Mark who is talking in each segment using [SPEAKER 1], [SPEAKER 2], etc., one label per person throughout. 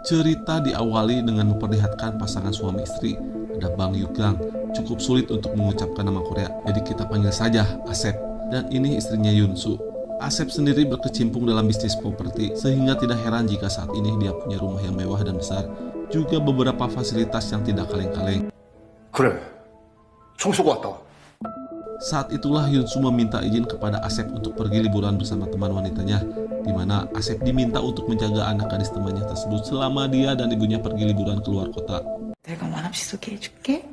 [SPEAKER 1] Cerita diawali dengan memperlihatkan pasangan suami istri. Ada Bang Yugang, cukup sulit untuk mengucapkan nama Korea, jadi kita panggil saja Asep. Dan ini istrinya Yunsu. Asep sendiri berkecimpung dalam bisnis properti, sehingga tidak heran jika saat ini dia punya rumah yang mewah dan besar, juga beberapa fasilitas yang tidak kaleng-kaleng.
[SPEAKER 2] 그래, 청소가 왔다.
[SPEAKER 1] Saat itulah Yunsu meminta izin kepada Asep untuk pergi liburan bersama teman wanitanya, di mana Asep diminta untuk menjaga anak gadis temannya tersebut selama dia dan ibunya pergi liburan keluar kota.
[SPEAKER 3] 내가 만없이 소개해줄게.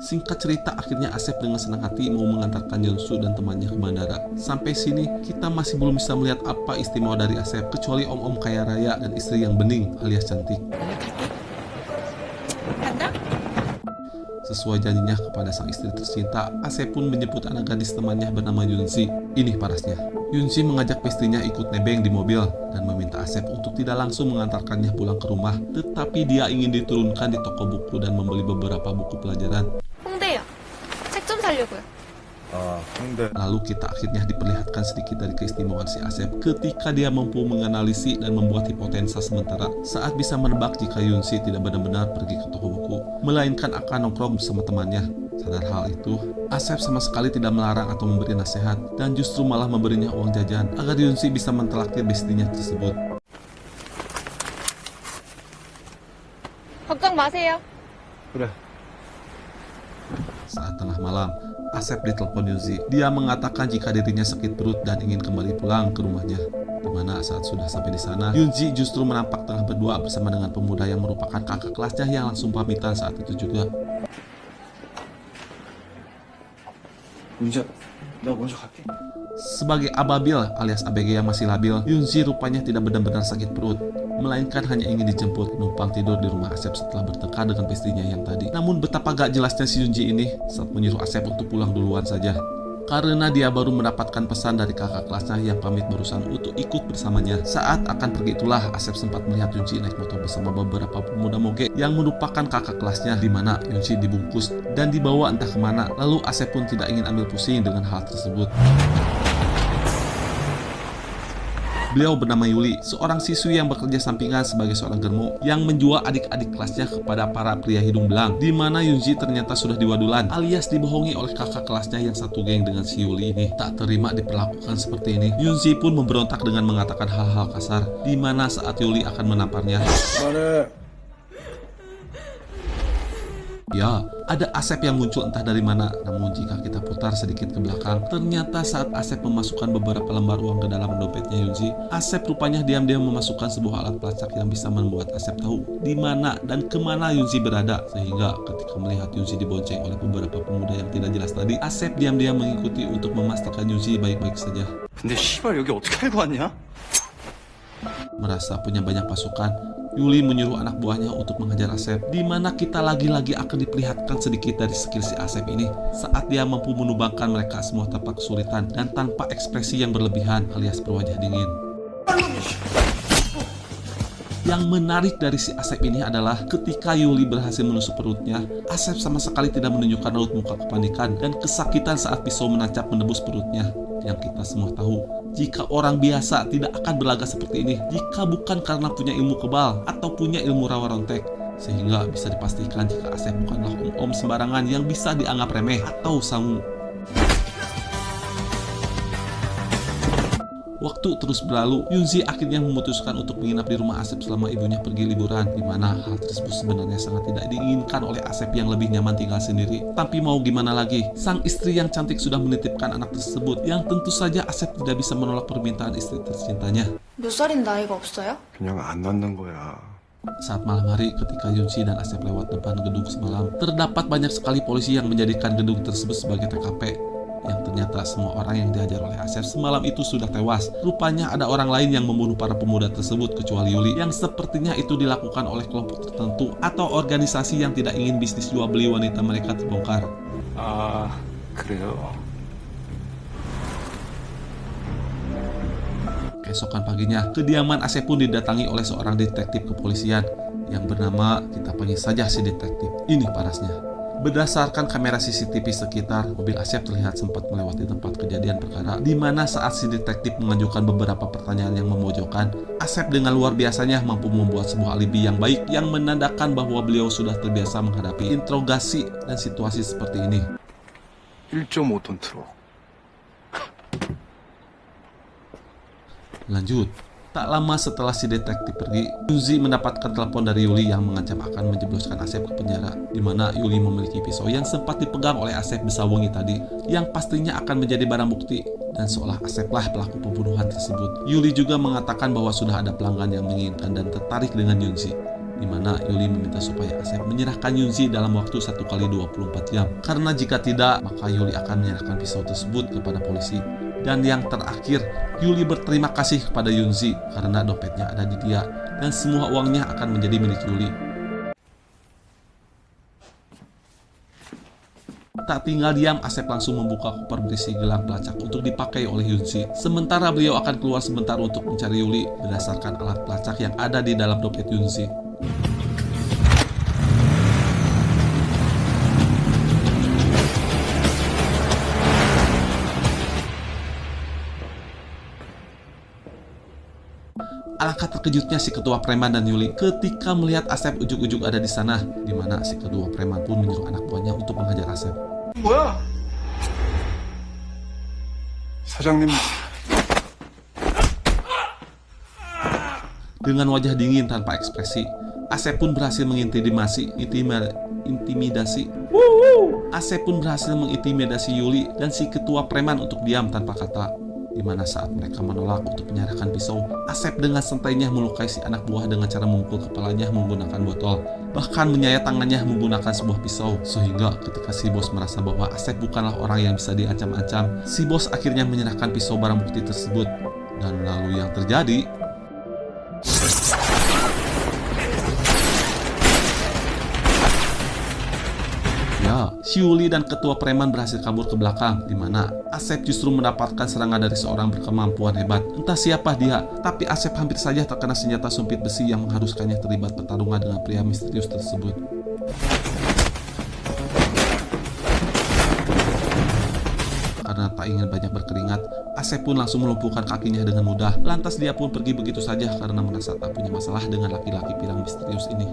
[SPEAKER 1] Singkat cerita, akhirnya Asep dengan senang hati mau mengantarkan Yunsu dan temannya ke bandara. Sampai sini, kita masih belum bisa melihat apa istimewa dari Asep, kecuali om-om kaya raya dan istri yang bening alias cantik. Sesuai janjinya kepada sang istri tercinta, Asep pun menjemput anak gadis temannya bernama Yunsi. Ini parasnya, Yunsi mengajak istrinya ikut nebeng di mobil dan meminta Asep untuk tidak langsung mengantarkannya pulang ke rumah, tetapi dia ingin diturunkan di toko buku dan membeli beberapa buku pelajaran.
[SPEAKER 4] 홍대요. 책 좀 사려고요.
[SPEAKER 1] Lalu kita akhirnya diperlihatkan sedikit dari keistimewaan si Asep ketika dia mampu menganalisis dan membuat hipotensa sementara saat bisa menebak jika Yunsi tidak benar-benar pergi ke toko buku, melainkan akan nongkrong bersama temannya. Sadar hal itu, Asep sama sekali tidak melarang atau memberi nasihat dan justru malah memberinya uang jajan agar Yunsi bisa mentelaktir bestinya tersebut.
[SPEAKER 4] 걱정 마세요.
[SPEAKER 2] 그래.
[SPEAKER 1] Saat tengah malam, Asep ditelepon Yunsi. Dia mengatakan jika dirinya sakit perut dan ingin kembali pulang ke rumahnya. Di mana saat sudah sampai di sana, Yunsi justru menampak tengah berdua bersama dengan pemuda yang merupakan kakak kelasnya yang langsung pamitan saat itu juga.
[SPEAKER 2] 윤지야, 내가 먼저 갈게.
[SPEAKER 1] Sebagai ababil alias ABG yang masih labil, Yunsi rupanya tidak benar-benar sakit perut, melainkan hanya ingin dijemput numpang tidur di rumah Asep setelah bertengkar dengan pastinya yang tadi. Namun betapa gak jelasnya si Yunji ini saat menyuruh Asep untuk pulang duluan saja, karena dia baru mendapatkan pesan dari kakak kelasnya yang pamit barusan untuk ikut bersamanya. Saat akan pergi itulah Asep sempat melihat Yunji naik motor bersama beberapa pemuda moge yang merupakan kakak kelasnya, di mana Yunji dibungkus dan dibawa entah kemana. Lalu Asep pun tidak ingin ambil pusing dengan hal tersebut. Beliau bernama Yuli, seorang siswi yang bekerja sampingan sebagai seorang germo yang menjual adik-adik kelasnya kepada para pria hidung belang, di mana Yunji ternyata sudah diwadulan alias dibohongi oleh kakak kelasnya yang satu geng dengan si Yuli ini. Tak terima diperlakukan seperti ini, Yunji pun memberontak dengan mengatakan hal-hal kasar, di mana saat Yuli akan menamparnya. Ya, ada Asep yang muncul entah dari mana. Namun jika kita putar sedikit ke belakang, ternyata saat Asep memasukkan beberapa lembar uang ke dalam dompetnya Yunji, Asep rupanya diam-diam memasukkan sebuah alat pelacak yang bisa membuat Asep tahu di mana dan kemana Yunji berada. Sehingga ketika melihat Yunji dibonceng oleh beberapa pemuda yang tidak jelas tadi, Asep diam-diam mengikuti untuk memastikan Yunji baik-baik saja.
[SPEAKER 2] 근데 씨발 여기 어떻게 알고 왔냐?
[SPEAKER 1] Merasa punya banyak pasukan, Yuli menyuruh anak buahnya untuk menghajar Asep, di mana kita lagi-lagi akan diperlihatkan sedikit dari skill si Asep ini saat dia mampu menumbangkan mereka semua tanpa kesulitan dan tanpa ekspresi yang berlebihan alias berwajah dingin. Yang menarik dari si Asep ini adalah ketika Yuli berhasil menusuk perutnya, Asep sama sekali tidak menunjukkan raut muka kepanikan dan kesakitan saat pisau menancap menembus perutnya. Yang kita semua tahu, jika orang biasa tidak akan berlagak seperti ini jika bukan karena punya ilmu kebal atau punya ilmu rawa rontek. Sehingga bisa dipastikan jika Asep bukanlah om-om sembarangan yang bisa dianggap remeh atau sangu. Waktu terus berlalu, Yunzi akhirnya memutuskan untuk menginap di rumah Asep selama ibunya pergi liburan, di mana hal tersebut sebenarnya sangat tidak diinginkan oleh Asep yang lebih nyaman tinggal sendiri. Tapi mau gimana lagi, sang istri yang cantik sudah menitipkan anak tersebut, yang tentu saja Asep tidak bisa menolak permintaan istri tercintanya.
[SPEAKER 4] 몇 살인 나이가 없어요?
[SPEAKER 2] 그냥 안 낳는 거야.
[SPEAKER 1] Saat malam hari ketika Yunsi dan Asep lewat depan gedung semalam, terdapat banyak sekali polisi yang menjadikan gedung tersebut sebagai TKP. Yang ternyata semua orang yang dihajar oleh Asep semalam itu sudah tewas. Rupanya ada orang lain yang membunuh para pemuda tersebut kecuali Yuli, yang sepertinya itu dilakukan oleh kelompok tertentu atau organisasi yang tidak ingin bisnis jual beli wanita mereka terbongkar.
[SPEAKER 2] 그래요.
[SPEAKER 1] Keesokan paginya, kediaman Asep pun didatangi oleh seorang detektif kepolisian yang bernama, kita panggil saja si detektif. Ini parasnya. Berdasarkan kamera CCTV sekitar, mobil Asep terlihat sempat melewati tempat kejadian perkara, di mana saat si detektif mengajukan beberapa pertanyaan yang memojokkan, Asep dengan luar biasanya mampu membuat sebuah alibi yang baik yang menandakan bahwa beliau sudah terbiasa menghadapi interogasi dan situasi seperti ini.
[SPEAKER 2] 1.5톤 트럭.
[SPEAKER 1] Lanjut. Tak lama setelah si detektif pergi, Yunzi mendapatkan telepon dari Yuli yang mengancam akan menjebloskan Asep ke penjara, di mana Yuli memiliki pisau yang sempat dipegang oleh Asep Besawengi tadi, yang pastinya akan menjadi barang bukti, dan seolah Aseplah pelaku pembunuhan tersebut. Yuli juga mengatakan bahwa sudah ada pelanggan yang menginginkan dan tertarik dengan Yunzi, di mana Yuli meminta supaya Asep menyerahkan Yunzi dalam waktu 1 kali 24 jam, karena jika tidak, maka Yuli akan menyerahkan pisau tersebut kepada polisi. Dan yang terakhir, Yuli berterima kasih kepada Yunzi karena dompetnya ada di dia dan semua uangnya akan menjadi milik Yuli. Tak tinggal diam, Asep langsung membuka koper berisi gelang pelacak untuk dipakai oleh Yunzi. Sementara beliau akan keluar sebentar untuk mencari Yuli berdasarkan alat pelacak yang ada di dalam dompet Yunzi. Alangkah terkejutnya si ketua preman dan Yuli ketika melihat Asep ujug-ujug ada di sana, di mana si kedua preman pun menyuruh anak buahnya untuk menghajar Asep.
[SPEAKER 2] 뭐야? 사장님.
[SPEAKER 1] Dengan wajah dingin tanpa ekspresi, Asep pun berhasil mengintimidasi Asep pun berhasil mengintimidasi Yuli dan si ketua preman untuk diam tanpa kata. Di mana saat mereka menolak untuk menyerahkan pisau, Asep dengan santainya melukai si anak buah dengan cara memukul kepalanya menggunakan botol, bahkan menyayat tangannya menggunakan sebuah pisau. Sehingga ketika si bos merasa bahwa Asep bukanlah orang yang bisa diancam-ancam, si bos akhirnya menyerahkan pisau barang bukti tersebut. Dan lalu yang terjadi, ya, si Yuli dan ketua preman berhasil kabur ke belakang, di mana Asep justru mendapatkan serangan dari seorang berkemampuan hebat. Entah siapa dia, tapi Asep hampir saja terkena senjata sumpit besi yang mengharuskannya terlibat pertarungan dengan pria misterius tersebut. Karena tak ingin banyak berkeringat, Asep pun langsung melumpuhkan kakinya dengan mudah. Lantas dia pun pergi begitu saja karena merasa tak punya masalah dengan laki-laki pirang misterius ini.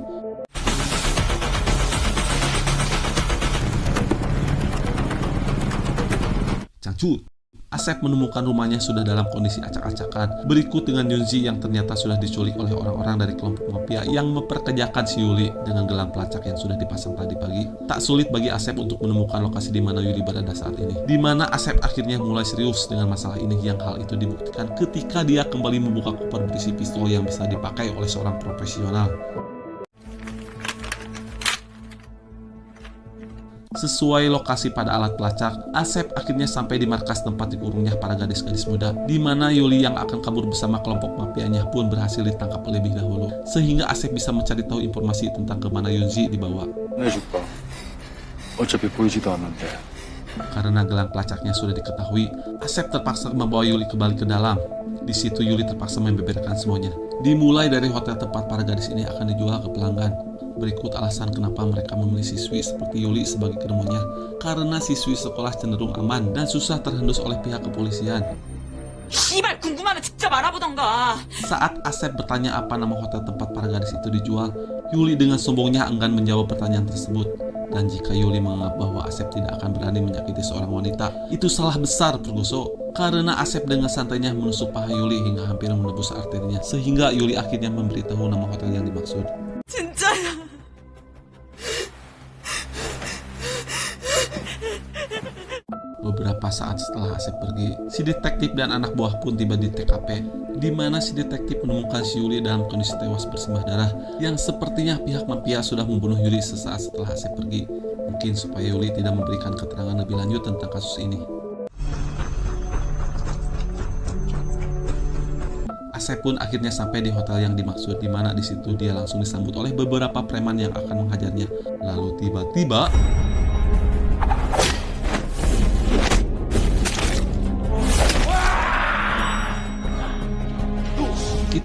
[SPEAKER 1] Cangcut. Asep menemukan rumahnya sudah dalam kondisi acak-acakan, berikut dengan Yunzi yang ternyata sudah diculik oleh orang-orang dari kelompok mafia yang memperkerjakan si Yuli dengan gelang pelacak yang sudah dipasang tadi pagi. Tak sulit bagi Asep untuk menemukan lokasi di mana Yuli berada saat ini, di mana Asep akhirnya mulai serius dengan masalah ini, yang hal itu dibuktikan ketika dia kembali membuka koper berisi pistol yang bisa dipakai oleh seorang profesional. Sesuai lokasi pada alat pelacak, Asep akhirnya sampai di markas tempat dikurungnya para gadis-gadis muda, di mana Yuli yang akan kabur bersama kelompok mafianya pun berhasil ditangkap lebih dahulu, sehingga Asep bisa mencari tahu informasi tentang kemana Yunzi dibawa.
[SPEAKER 2] 어차피 보이지도 않는데.
[SPEAKER 1] Karena gelang pelacaknya sudah diketahui, Asep terpaksa membawa Yuli kembali ke dalam. Di situ Yuli terpaksa membeberkan semuanya, dimulai dari hotel tempat para gadis ini akan dijual ke pelanggan. Berikut alasan kenapa mereka memilih siswi seperti Yuli sebagai ketemunya, karena siswi sekolah cenderung aman dan susah terhendus oleh pihak kepolisian.
[SPEAKER 3] 씨발 궁금하면 직접 알아보던가.
[SPEAKER 1] Saat Asep bertanya apa nama hotel tempat para gadis itu dijual, Yuli dengan sombongnya enggan menjawab pertanyaan tersebut. Dan jika Yuli menganggap bahwa Asep tidak akan berani menyakiti seorang wanita, itu salah besar Pergoso. Karena Asep dengan santainya menusuk paha Yuli hingga hampir menembus arterinya, sehingga Yuli akhirnya memberitahu nama hotel yang dimaksud.
[SPEAKER 3] 진짜야.
[SPEAKER 1] Beberapa saat setelah Asep pergi, si detektif dan anak buah pun tiba di TKP, di mana si detektif menemukan si Yuli dalam kondisi tewas bersimbah darah, yang sepertinya pihak mafia sudah membunuh Yuli sesaat setelah Asep pergi, mungkin supaya Yuli tidak memberikan keterangan lebih lanjut tentang kasus ini. Asep pun akhirnya sampai di hotel yang dimaksud, di mana di situ dia langsung disambut oleh beberapa preman yang akan menghajarnya. Lalu tiba-tiba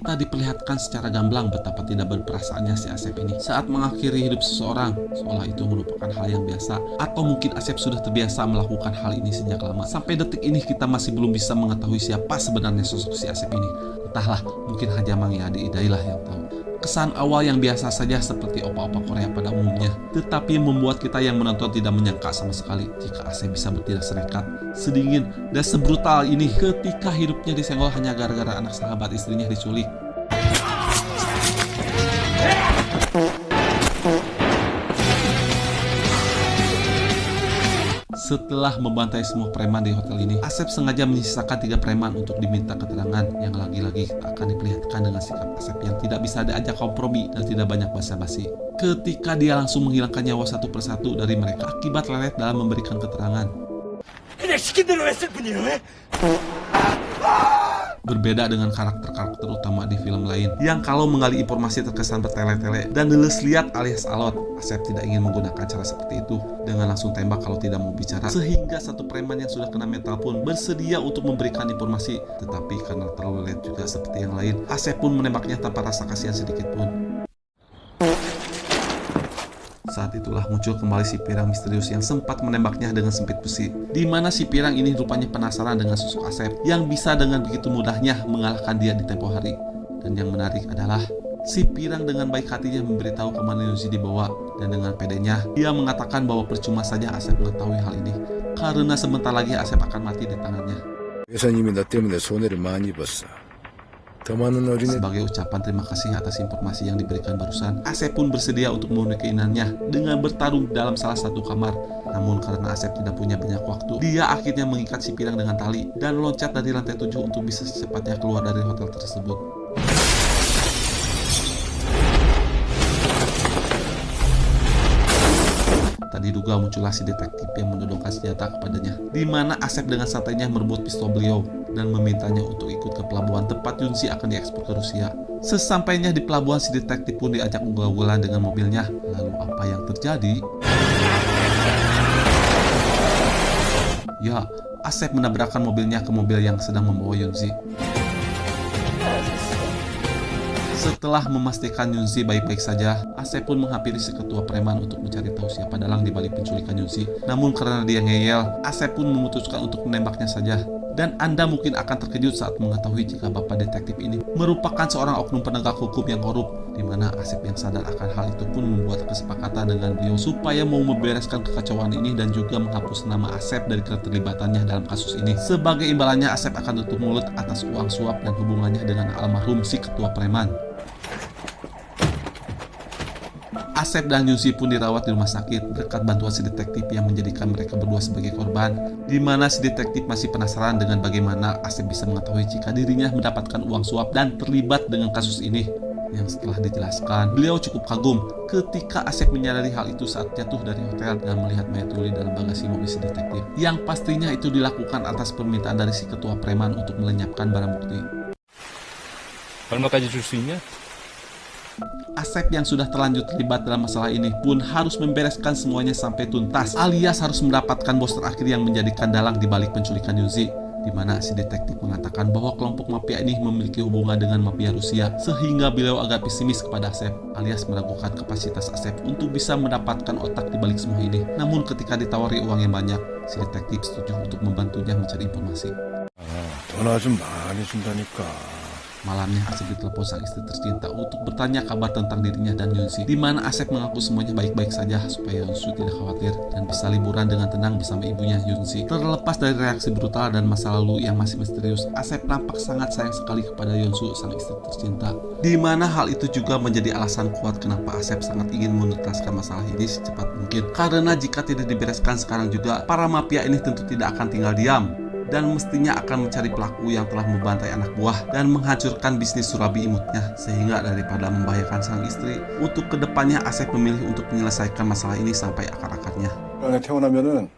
[SPEAKER 1] Kita diperlihatkan secara gamblang betapa tidak berperasaannya si Asep ini saat mengakhiri hidup seseorang, seolah itu merupakan hal yang biasa. Atau mungkin Asep sudah terbiasa melakukan hal ini sejak lama. Sampai detik ini kita masih belum bisa mengetahui siapa sebenarnya sosok si Asep ini. Entahlah, mungkin hanya Mang Yadi Idai lah yang tahu. Kesan awal yang biasa saja seperti opa-opa Korea pada umumnya, tetapi membuat kita yang menonton tidak menyangka sama sekali jika Asep bisa bertindak senekat, sedingin, dan sebrutal ini ketika hidupnya disenggol hanya gara-gara anak sahabat istrinya diculik. Setelah membantai semua preman di hotel ini, Asep sengaja menyisakan 3 preman untuk diminta keterangan yang lagi-lagi akan diperlihatkan dengan sikap Asep yang tidak bisa diajak kompromi dan tidak banyak basa-basi. Ketika dia langsung menghilangkan nyawa satu persatu dari mereka akibat lelet dalam memberikan keterangan. Berbeda dengan karakter-karakter utama di film lain yang kalau menggali informasi terkesan bertele-tele dan deles liat alias alot, Asep tidak ingin menggunakan cara seperti itu dengan langsung tembak kalau tidak mau bicara, sehingga satu preman yang sudah kena mental pun bersedia untuk memberikan informasi. Tetapi karena terlalu lelet juga seperti yang lain, Asep pun menembaknya tanpa rasa kasihan sedikit pun. Saat itulah muncul kembali si pirang misterius yang sempat menembaknya dengan sempit besi, di mana si pirang ini rupanya penasaran dengan sosok Asep yang bisa dengan begitu mudahnya mengalahkan dia di tempo hari. Dan yang menarik adalah si pirang dengan baik hatinya memberitahu kemana Yunzi dibawa, dan dengan pedenya dia mengatakan bahwa percuma saja Asep mengetahui hal ini karena sebentar lagi Asep akan mati di tangannya.
[SPEAKER 5] 회사님이 나 때문에 손해를 많이 봤어. 더 많은 어린애.
[SPEAKER 1] Sebagai ucapan terima kasih atas informasi yang diberikan barusan, Asep pun bersedia untuk memenuhi keinginannya dengan bertarung dalam salah satu kamar. Namun karena Asep tidak punya banyak waktu, dia akhirnya mengikat si pirang dengan tali dan loncat dari lantai 7 untuk bisa secepatnya keluar dari hotel tersebut. Tak diduga muncullah si detektif yang menodongkan senjata kepadanya, di mana Asep dengan santainya merebut pistol beliau dan memintanya untuk ikut ke pelabuhan tempat Yunzi akan diekspor ke Rusia. Sesampainya di pelabuhan, si detektif pun diajak ugal-ugalan dengan mobilnya. Lalu apa yang terjadi? Ya, Asep menabrakkan mobilnya ke mobil yang sedang membawa Yunzi. Setelah memastikan Yunzi baik-baik saja, Asep pun menghampiri si ketua preman untuk mencari tahu siapa dalang di balik penculikan Yunzi. Namun karena dia ngeyel, Asep pun memutuskan untuk menembaknya saja. Dan Anda mungkin akan terkejut saat mengetahui jika bapak detektif ini merupakan seorang oknum penegak hukum yang korup, di mana Asep yang sadar akan hal itu pun membuat kesepakatan dengan beliau supaya mau membereskan kekacauan ini dan juga menghapus nama Asep dari keterlibatannya dalam kasus ini. Sebagai imbalannya, Asep akan tutup mulut atas uang suap dan hubungannya dengan almarhum si ketua preman. Asep dan Yunzi pun dirawat di rumah sakit berkat bantuan si detektif yang menjadikan mereka berdua sebagai korban, di mana si detektif masih penasaran dengan bagaimana Asep bisa mengetahui jika dirinya mendapatkan uang suap dan terlibat dengan kasus ini. Yang setelah dijelaskan, beliau cukup kagum ketika Asep menyadari hal itu saat jatuh dari hotel dan melihat mayat Yuli dalam bagasi mobil si detektif, yang pastinya itu dilakukan atas permintaan dari si ketua preman untuk melenyapkan barang bukti.
[SPEAKER 5] 얼마까지 줄 수 있냐?
[SPEAKER 1] Asep yang sudah terlanjur terlibat dalam masalah ini pun harus membereskan semuanya sampai tuntas, alias harus mendapatkan bos terakhir yang menjadikan dalang di balik penculikan Yunzi, di mana si detektif mengatakan bahwa kelompok mafia ini memiliki hubungan dengan mafia Rusia, sehingga beliau agak pesimis kepada Asep, alias meragukan kapasitas Asep untuk bisa mendapatkan otak di balik semua ini. Namun ketika ditawari uang yang banyak, si detektif setuju untuk membantunya mencari informasi.
[SPEAKER 5] 돈 아주 많이 준다니까.
[SPEAKER 1] Malamnya Asep ditelepon sang istri tercinta untuk bertanya kabar tentang dirinya dan Yunzi, di mana Asep mengaku semuanya baik-baik saja supaya Yunzi tidak khawatir dan bisa liburan dengan tenang bersama ibunya Yunzi. Terlepas dari reaksi brutal dan masa lalu yang masih misterius, Asep nampak sangat sayang sekali kepada Yunzi, sang istri tercinta, di mana hal itu juga menjadi alasan kuat kenapa Asep sangat ingin menuntaskan masalah ini secepat mungkin. Karena jika tidak dibereskan sekarang juga, para mafia ini tentu tidak akan tinggal diam dan mestinya akan mencari pelaku yang telah membantai anak buah dan menghancurkan bisnis surabi imutnya. Sehingga daripada membahayakan sang istri, untuk kedepannya Asep memilih untuk menyelesaikan masalah ini sampai akar-akarnya.
[SPEAKER 2] 태어나면은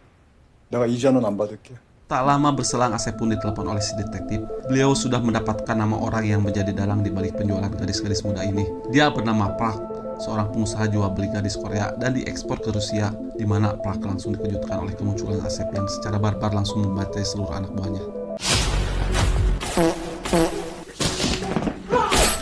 [SPEAKER 2] 내가 이자는 안 받을게.
[SPEAKER 1] Tak lama berselang, Asep pun ditelepon oleh si detektif. Beliau sudah mendapatkan nama orang yang menjadi dalang di balik penjualan gadis-gadis muda ini. Dia bernama Park, seorang pengusaha jual beli gadis Korea dan diekspor ke Rusia, di mana Park langsung dikejutkan oleh kemunculan Asep yang secara barbar langsung membantai seluruh anak buahnya.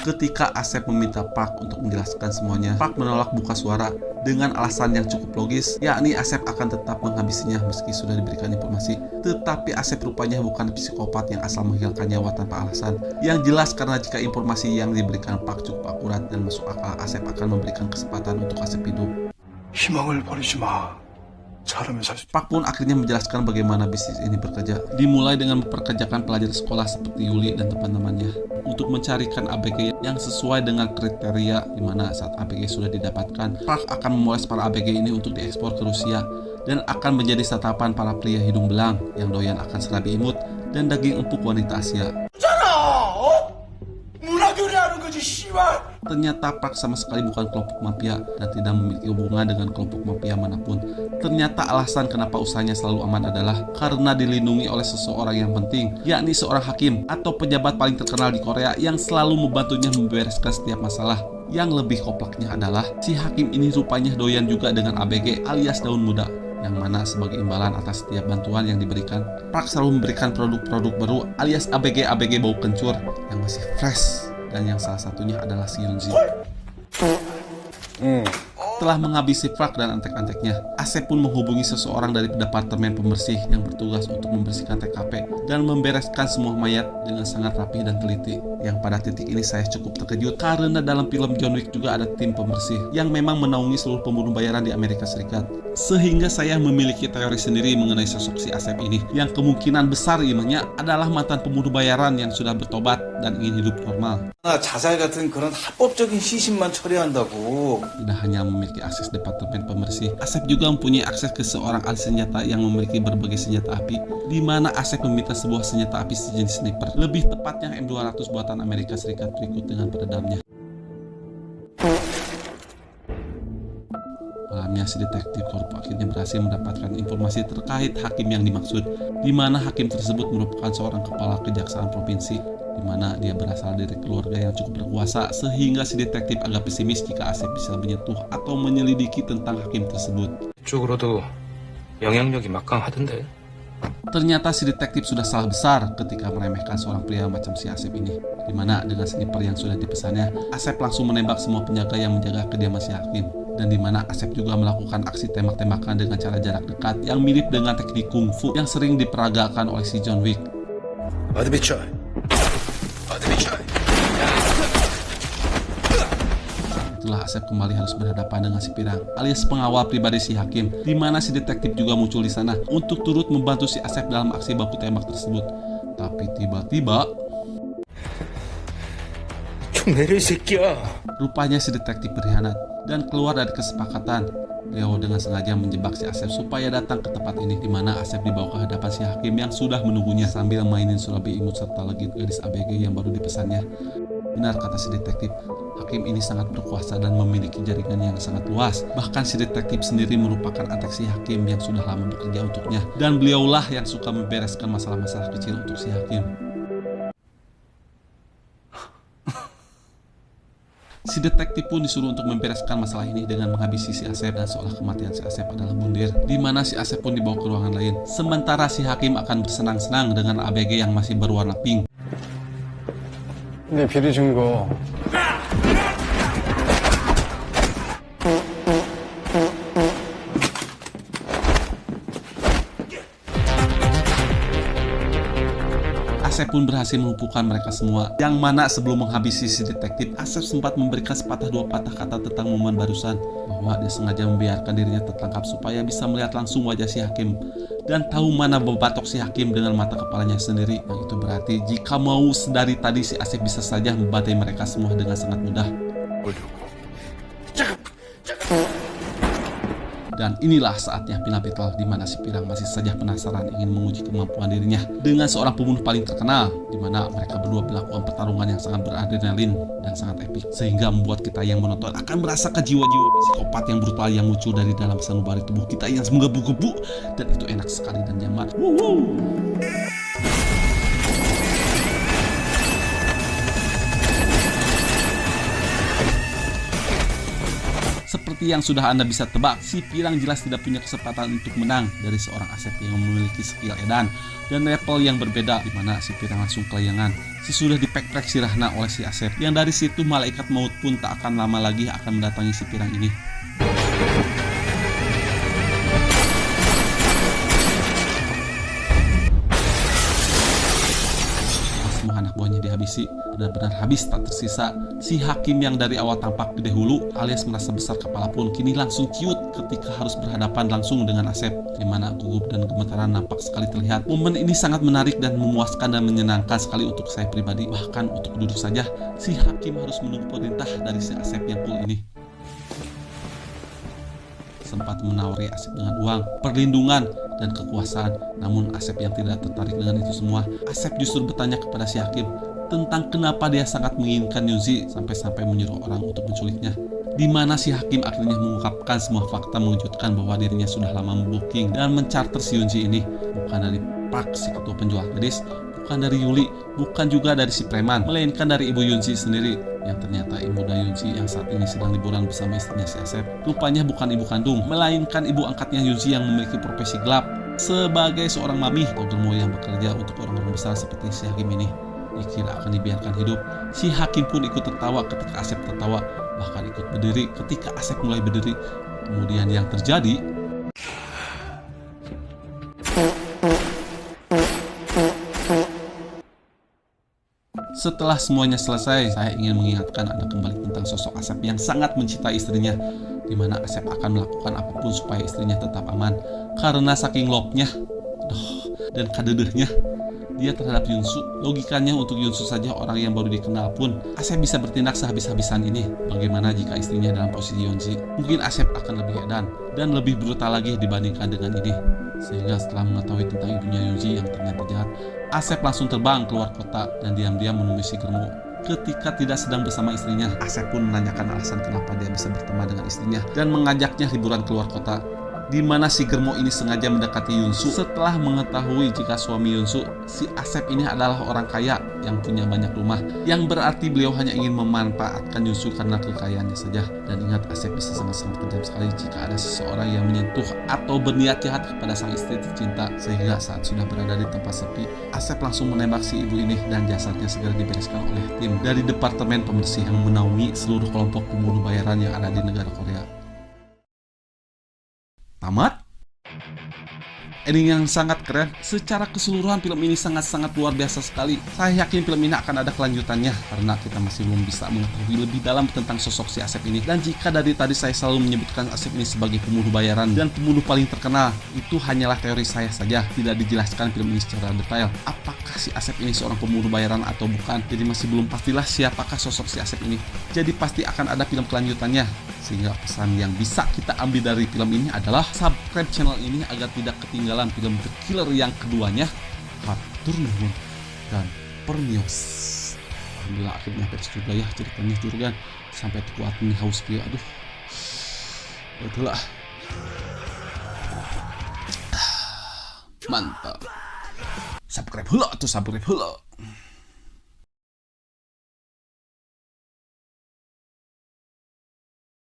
[SPEAKER 1] Ketika Asep meminta Park untuk menjelaskan semuanya, Park menolak buka suara dengan alasan yang cukup logis, yakni Asep akan tetap menghabisinya meski sudah diberikan informasi. Tetapi Asep rupanya bukan psikopat yang asal menghilangkan nyawa tanpa alasan. Yang jelas karena jika informasi yang diberikan Park cukup akurat dan masuk akal, Asep akan memberikan kesempatan untuk Asep hidup.
[SPEAKER 2] 희망을 버리지 마. 잘하면 살 수 있다.
[SPEAKER 1] Park pun akhirnya menjelaskan bagaimana bisnis ini bekerja. Dimulai dengan memperkerjakan pelajar sekolah seperti Yuli dan teman-temannya untuk mencarikan ABG yang sesuai dengan kriteria, di mana saat ABG sudah didapatkan, Park akan memoles para ABG ini untuk diekspor ke Rusia dan akan menjadi santapan para pria hidung belang yang doyan akan serabi imut dan daging empuk wanita Asia. Ternyata Park sama sekali bukan kelompok mafia dan tidak memiliki hubungan dengan kelompok mafia manapun. Ternyata alasan kenapa usahanya selalu aman adalah karena dilindungi oleh seseorang yang penting, yakni seorang hakim atau pejabat paling terkenal di Korea yang selalu membantunya membereskan setiap masalah. Yang lebih koplaknya adalah si hakim ini rupanya doyan juga dengan ABG alias daun muda, yang mana sebagai imbalan atas setiap bantuan yang diberikan, Park selalu memberikan produk-produk baru alias ABG bau kencur yang masih fresh. Dan yang salah satunya adalah si Yunji. Setelah menghabisi Park dan antek-anteknya, Asep pun menghubungi seseorang dari departemen pembersih yang bertugas untuk membersihkan TKP dan membereskan semua mayat dengan sangat rapi dan teliti. Yang pada titik ini saya cukup terkejut karena dalam film John Wick juga ada tim pembersih yang memang menaungi seluruh pembunuh bayaran di Amerika Serikat. Sehingga saya memiliki teori sendiri mengenai sosok si Asep ini, yang kemungkinan besar imannya adalah mantan pembunuh bayaran yang sudah bertobat dan ingin hidup normal.
[SPEAKER 6] 자살 같은 그런 합법적인 시신만 처리한다고.
[SPEAKER 1] Tidak hanya memiliki akses departemen pembersih, Asep juga mempunyai akses ke seorang ahli senjata yang memiliki berbagai senjata api, di mana Asep meminta sebuah senjata api sejenis sniper, lebih tepatnya M200 buatan Amerika Serikat berikut dengan peredamnya. Malamnya si detektif Korpo akhirnya berhasil mendapatkan informasi terkait hakim yang dimaksud, di mana hakim tersebut merupakan seorang kepala kejaksaan provinsi, di mana dia berasal dari keluarga yang cukup berkuasa, sehingga si detektif agak pesimis jika Asep bisa menyentuh atau menyelidiki tentang hakim tersebut.
[SPEAKER 6] 쪽으로도 영향력이 막강하던데.
[SPEAKER 1] Ternyata si detektif sudah salah besar ketika meremehkan seorang pria macam si Asep ini, di mana dengan sniper yang sudah dipesannya, Asep langsung menembak semua penjaga yang menjaga kediaman si hakim, dan di mana Asep juga melakukan aksi tembak-tembakan dengan cara jarak dekat yang mirip dengan teknik kungfu yang sering diperagakan oleh si John Wick. Itulah Asep kembali harus berhadapan dengan si Pirang alias pengawal pribadi si hakim, di mana si detektif juga muncul di sana untuk turut membantu si Asep dalam aksi baku tembak tersebut. Tapi tiba-tiba rupanya si detektif berkhianat dan keluar dari kesepakatan. Beliau dengan sengaja menjebak si Asep supaya datang ke tempat ini, di mana Asep dibawa ke hadapan si hakim yang sudah menunggunya sambil mainin surabi imut serta legit gadis ABG yang baru dipesannya. Benar kata si detektif, hakim ini sangat berkuasa dan memiliki jaringan yang sangat luas. Bahkan si detektif sendiri merupakan antek si hakim yang sudah lama bekerja untuknya, dan beliaulah yang suka membereskan masalah-masalah kecil untuk si hakim. Si detektif pun disuruh untuk membereskan masalah ini dengan menghabisi si Asep, dan seolah kematian si Asep adalah bundir, di mana si Asep pun dibawa ke ruangan lain. Sementara si hakim akan bersenang-senang dengan ABG yang masih berwarna pink.
[SPEAKER 2] 네 비리 증거.
[SPEAKER 1] Asep pun berhasil melumpuhkan mereka semua, yang mana sebelum menghabisi si detektif, Asep sempat memberikan sepatah dua patah kata tentang momen barusan, bahwa dia sengaja membiarkan dirinya tertangkap supaya bisa melihat langsung wajah si hakim dan tahu mana membatok si hakim dengan mata kepalanya sendiri. Yang itu berarti jika mau sedari tadi si Asep bisa saja membantai mereka semua dengan sangat mudah. Dan inilah saatnya final battle, di mana si Pirang masih saja penasaran ingin menguji kemampuan dirinya dengan seorang pembunuh paling terkenal, di mana mereka berdua melakukan pertarungan yang sangat beradrenalin dan sangat epik, sehingga membuat kita yang menonton akan merasakan jiwa-jiwa psikopat yang brutal yang muncul dari dalam sanubari tubuh kita yang menggebu-gebu, dan itu enak sekali dan nyaman. Seperti Seperti yang sudah Anda bisa tebak, si Pirang jelas tidak punya kesempatan untuk menang dari seorang Asep yang memiliki skill edan dan level yang berbeda, di mana si Pirang langsung kelayangan sesudah dipek-pek si Rahna oleh si Asep. Yang dari situ malaikat maut pun tak akan lama lagi akan mendatangi si Pirang ini. Semua anak buahnya dihabisi, benar-benar habis tak tersisa. Si hakim yang dari awal tampak gede hulu alias merasa besar kepala pun kini langsung ciut ketika harus berhadapan langsung dengan Asep, di mana gugup dan gemetaran nampak sekali terlihat. Momen ini sangat menarik dan memuaskan dan menyenangkan sekali untuk saya pribadi. Bahkan untuk duduk saja, si hakim harus menunggu perintah dari si Asep yang cool ini. Sempat menawari Asep dengan uang, perlindungan, dan kekuasaan. Namun Asep yang tidak tertarik dengan itu semua. Asep justru bertanya kepada si hakim tentang kenapa dia sangat menginginkan Yunzi sampai-sampai menyuruh orang untuk menculiknya. Di mana si hakim akhirnya mengungkapkan semua fakta mengejutkan bahwa dirinya sudah lama membooking dan mencarter si Yunzi ini. Bukan dari Pak, si ketua penjual gadis, bukan dari Yuli, bukan juga dari si preman, melainkan dari ibu Yunzi sendiri, yang ternyata ibu Yunzi yang saat ini sedang liburan bersama istrinya si Asep. Rupanya bukan ibu kandung, melainkan ibu angkatnya Yunzi yang memiliki profesi gelap sebagai seorang mami atau germo yang bekerja untuk orang-orang besar seperti si hakim ini. Dikira akan dibiarkan hidup, si hakim pun ikut tertawa ketika Asep tertawa, bahkan ikut berdiri ketika Asep mulai berdiri. Kemudian yang terjadi, setelah semuanya selesai, saya ingin mengingatkan Anda kembali tentang sosok Asep yang sangat mencintai istrinya, di mana Asep akan melakukan apapun supaya istrinya tetap aman. Karena saking love-nya dan kadedehnya dia terhadap Yunsu, logikanya untuk Yunsu saja, orang yang baru dikenal pun, Asep bisa bertindak sehabis-habisan ini. Bagaimana jika istrinya dalam posisi Yunzi? Mungkin Asep akan lebih edan dan lebih brutal lagi dibandingkan dengan ini. Sehingga setelah mengetahui tentang ibunya Yunzi yang ternyata jahat, Asep langsung terbang keluar kota dan diam-diam menemui si Germo. Ketika tidak sedang bersama istrinya, Asep pun menanyakan alasan kenapa dia bisa berteman dengan istrinya dan mengajaknya liburan keluar kota. Di mana si Germo ini sengaja mendekati Yunsu setelah mengetahui jika suami Yunsu, si Asep ini adalah orang kaya yang punya banyak rumah, yang berarti beliau hanya ingin memanfaatkan Yunsu karena kekayaannya saja. Dan ingat, Asep bisa sangat-sangat kejam sekali jika ada seseorang yang menyentuh atau berniat jahat kepada sang istri tercinta. Sehingga saat sudah berada di tempat sepi, Asep langsung menembak si ibu ini dan jasadnya segera dibereskan oleh tim dari Departemen Pembersih yang menaungi seluruh kelompok pembunuh bayaran yang ada di negara Korea. Tamat. Ending yang sangat keren. Secara keseluruhan film ini sangat-sangat luar biasa sekali. Saya yakin film ini akan ada kelanjutannya karena kita masih belum bisa mengetahui lebih dalam tentang sosok si Asep ini. Dan jika dari tadi saya selalu menyebutkan Asep ini sebagai pembunuh bayaran dan pembunuh paling terkenal, itu hanyalah teori saya saja. Tidak dijelaskan film ini secara detail apakah si Asep ini seorang pembunuh bayaran atau bukan. Jadi masih belum pastilah siapakah sosok si Asep ini. Jadi pasti akan ada film kelanjutannya. Sehingga pesan yang bisa kita ambil dari film ini adalah subscribe channel ini agar tidak ketinggalan film The Killer yang keduanya, Hatur Nuhun dan Permios. Alhamdulillah akhirnya beres juga ya ceritanya juragan. Sampai kuat nih haus dia, aduh. Itulah. Mantap. Subscribe hula tuh, subscribe hula.